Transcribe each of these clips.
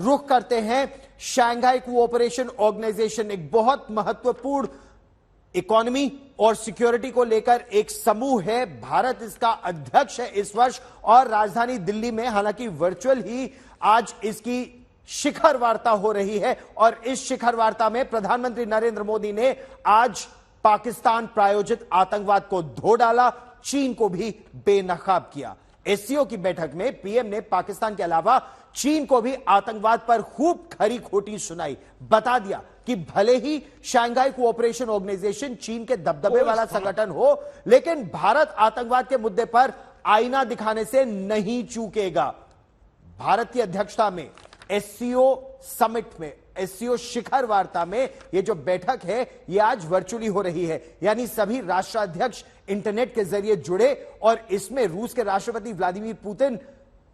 रुख करते हैं शंघाई कोऑपरेशन ऑर्गेनाइजेशन, एक बहुत महत्वपूर्ण इकोनॉमी और सिक्योरिटी को लेकर एक समूह है। भारत इसका अध्यक्ष है इस वर्ष और राजधानी दिल्ली में हालांकि वर्चुअल ही आज इसकी शिखर वार्ता हो रही है और इस शिखर वार्ता में प्रधानमंत्री नरेंद्र मोदी ने आज पाकिस्तान प्रायोजित आतंकवाद को धो डाला, चीन को भी बेनकाब किया। एससीओ की बैठक में पीएम ने पाकिस्तान के अलावा चीन को भी आतंकवाद पर खूब खरी खोटी सुनाई, बता दिया कि भले ही शंघाई कोऑपरेशन ऑर्गेनाइजेशन चीन के दबदबे वाला संगठन हो, लेकिन भारत आतंकवाद के मुद्दे पर आईना दिखाने से नहीं चूकेगा। भारत की अध्यक्षता में एससीओ समिट में, एससीओ शिखर वार्ता में यह जो बैठक है यह आज वर्चुअली हो रही है, यानी सभी राष्ट्राध्यक्ष इंटरनेट के जरिए जुड़े और इसमें रूस के राष्ट्रपति व्लादिमीर पुतिन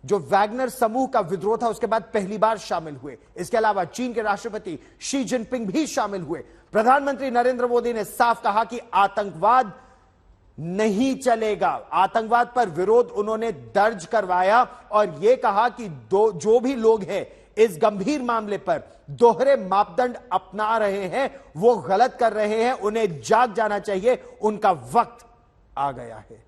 जो वैगनर समूह का विद्रोह था उसके बाद पहली बार शामिल हुए। इसके अलावा चीन के राष्ट्रपति शी जिनपिंग भी शामिल हुए। प्रधानमंत्री नरेंद्र मोदी ने साफ कहा कि आतंकवाद नहीं चलेगा। आतंकवाद पर विरोध उन्होंने दर्ज करवाया और यह कहा कि जो भी लोग हैं इस गंभीर मामले पर दोहरे मापदंड अपना रहे हैं वो गलत कर रहे हैं, उन्हें जाग जाना चाहिए, उनका वक्त आ गया है।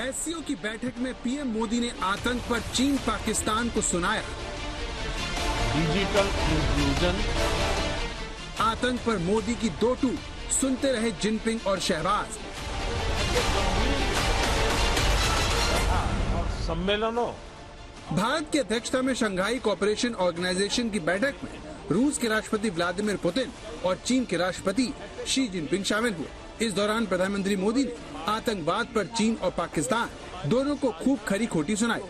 एससीओ की बैठक में पीएम मोदी ने आतंक पर चीन पाकिस्तान को सुनाया। डिजिटल इंक्लूजन, आतंक पर मोदी की दो टूक, सुनते रहे जिनपिंग और शहबाज। और सम्मेलनों, भारत की अध्यक्षता में शंघाई कोऑपरेशन ऑर्गेनाइजेशन की बैठक में रूस के राष्ट्रपति व्लादिमीर पुतिन और चीन के राष्ट्रपति शी जिनपिंग शामिल हुए। इस दौरान प्रधानमंत्री मोदी ने आतंकवाद पर चीन और पाकिस्तान दोनों को खूब खरी खोटी सुनाई।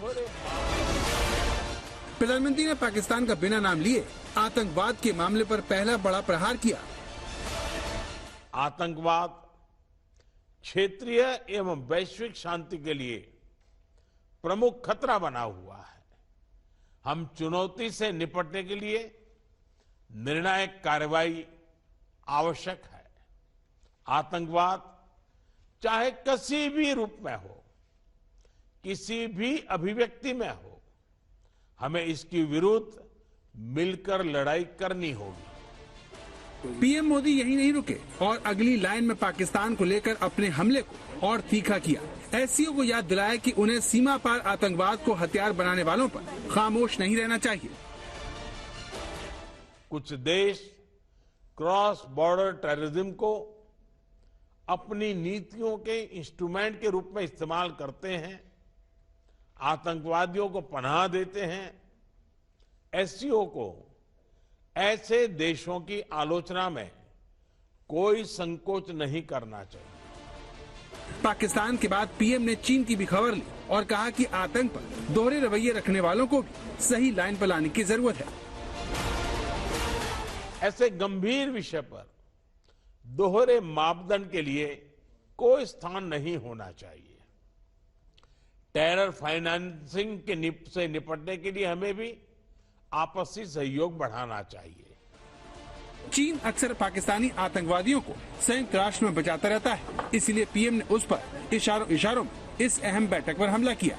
प्रधानमंत्री ने पाकिस्तान का बिना नाम लिए आतंकवाद के मामले पर पहला बड़ा प्रहार किया। आतंकवाद क्षेत्रीय एवं वैश्विक शांति के लिए प्रमुख खतरा बना हुआ है। हम चुनौती से निपटने के लिए निर्णायक कार्रवाई आवश्यक है। आतंकवाद चाहे किसी भी रूप में हो, किसी भी अभिव्यक्ति में हो, हमें इसके विरुद्ध मिलकर लड़ाई करनी होगी। पीएम मोदी यही नहीं रुके और अगली लाइन में पाकिस्तान को लेकर अपने हमले को और तीखा किया। एससीओ को याद दिलाया कि उन्हें सीमा पार आतंकवाद को हथियार बनाने वालों पर खामोश नहीं रहना चाहिए। कुछ देश क्रॉस बॉर्डर टेररिज्म को अपनी नीतियों के इंस्ट्रूमेंट के रूप में इस्तेमाल करते हैं, आतंकवादियों को पनाह देते हैं। एससीओ को ऐसे देशों की आलोचना में कोई संकोच नहीं करना चाहिए। पाकिस्तान के बाद पीएम ने चीन की भी खबर ली और कहा कि आतंक पर दोहरे रवैये रखने वालों को भी सही लाइन पर लाने की जरूरत है। ऐसे गंभीर विषय पर दोहरे मापदंड के लिए कोई स्थान नहीं होना चाहिए। टेरर फाइनेंसिंग से निपटने के लिए हमें भी आपसी सहयोग बढ़ाना चाहिए। चीन अक्सर पाकिस्तानी आतंकवादियों को संयुक्त राष्ट्र में बचाता रहता है, इसलिए पीएम ने उस पर इशारों में इस अहम बैठक पर हमला किया।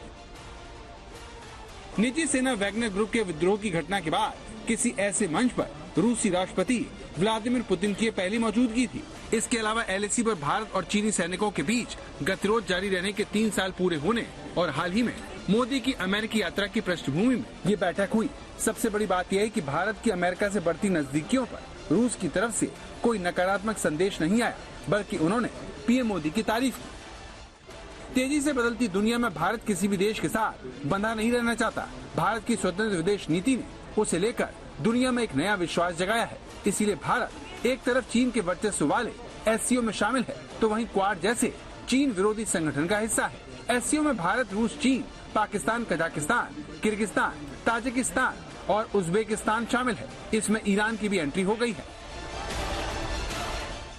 निजी सेना वैगनर ग्रुप के विद्रोह की घटना के बाद किसी ऐसे मंच पर रूसी राष्ट्रपति व्लादिमीर पुतिन की पहली मौजूदगी थी। इसके अलावा एलएसी पर भारत और चीनी सैनिकों के बीच गतिरोध जारी रहने के 3 साल पूरे होने और हाल ही में मोदी की अमेरिकी यात्रा की पृष्ठभूमि में ये बैठक हुई। सबसे बड़ी बात यह है कि भारत की अमेरिका से बढ़ती नजदीकियों पर रूस की तरफ से कोई नकारात्मक संदेश नहीं आया, बल्कि उन्होंने पीएम मोदी की तारीफ की। तेजी से बदलती दुनिया में भारत किसी भी देश के साथ बंधा नहीं रहना चाहता। भारत की स्वतंत्र विदेश नीति ने उसे लेकर दुनिया में एक नया विश्वास जगाया है। इसीलिए भारत एक तरफ चीन के वर्चस्व वाले एससीओ में शामिल है, तो वहीं क्वाड जैसे चीन विरोधी संगठन का हिस्सा है। एससीओ में भारत, रूस, चीन, पाकिस्तान, कजाकिस्तान, किर्गिस्तान, ताजिकिस्तान और उज्बेकिस्तान शामिल है। इसमें ईरान की भी एंट्री हो गई है।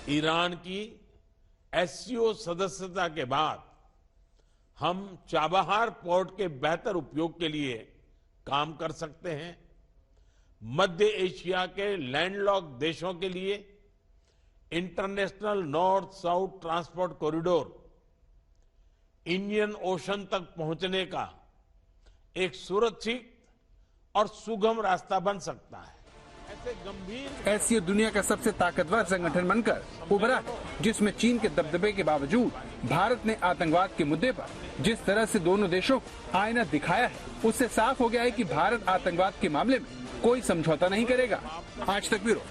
ईरान की एससीओ सदस्यता के बाद हम चाबहार पोर्ट के बेहतर उपयोग के लिए काम कर सकते हैं। मध्य एशिया के लैंडलॉक देशों के लिए international north south transport corridor Indian ocean तक पहुंचने का एक सुरक्षित और सुगम रास्ता बन सकता है। ऐसे गंभीर एससीओ दुनिया का सबसे ताकतवर संगठन बनकर उभरा है, जिसमें चीन के दबदबे के बावजूद भारत ने आतंकवाद के मुद्दे पर जिस तरह से दोनों देशों को आईना दिखाया है, उससे साफ हो गया है कि भारत आतंकवाद के मामले में कोई समझौता नहीं करेगा। आज तक ब्यूरो।